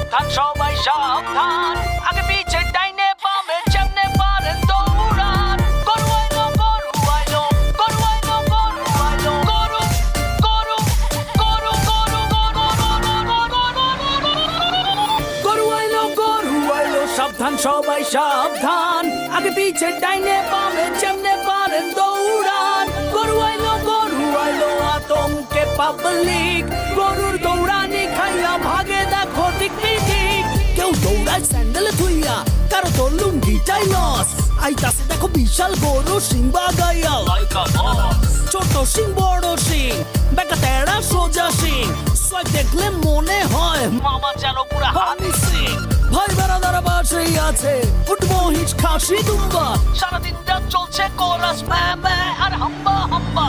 সাবধান সবাই সাবধান, আগে পিছে ডাইনে বামে যেমনে পারেন দৌড়ান। গরু আইলো গরু আইলো গরু আইলো গরু আইলো গরু গরু গরু গরু গরু আইলো গরু আইলো, সাবধান সবাই সাবধান, আগে পিছে ডাইনে বামে যেমনে পারেন দৌড়ান। গরু আইলো আতঙ্কে পাবলিক, গরুর দৌড়ানি খাইয়া ভাগে দেখো দিক বিদিক। কেউ দৌড়ায় স্যান্ডেলে ধুইয়া, কারো তোর লুঙ্গিটাই লস। আইতাছে দেখো বিশাল গরু সিং বাগাইয়া, ছোট সিং বড় সিং, বেকা তেড়া সোজা সিং। সোয়াইপ দেখলে মনে হয় মামা যেন পুরা হানি সিং। ভাই বেড়াদারা বাসেই আছে, উঠবো হিচ খাসি দুম্বা, সারাদিনটা চলছে কোরাস ম্যা ম্যা আর হাম্বা হাম্বা।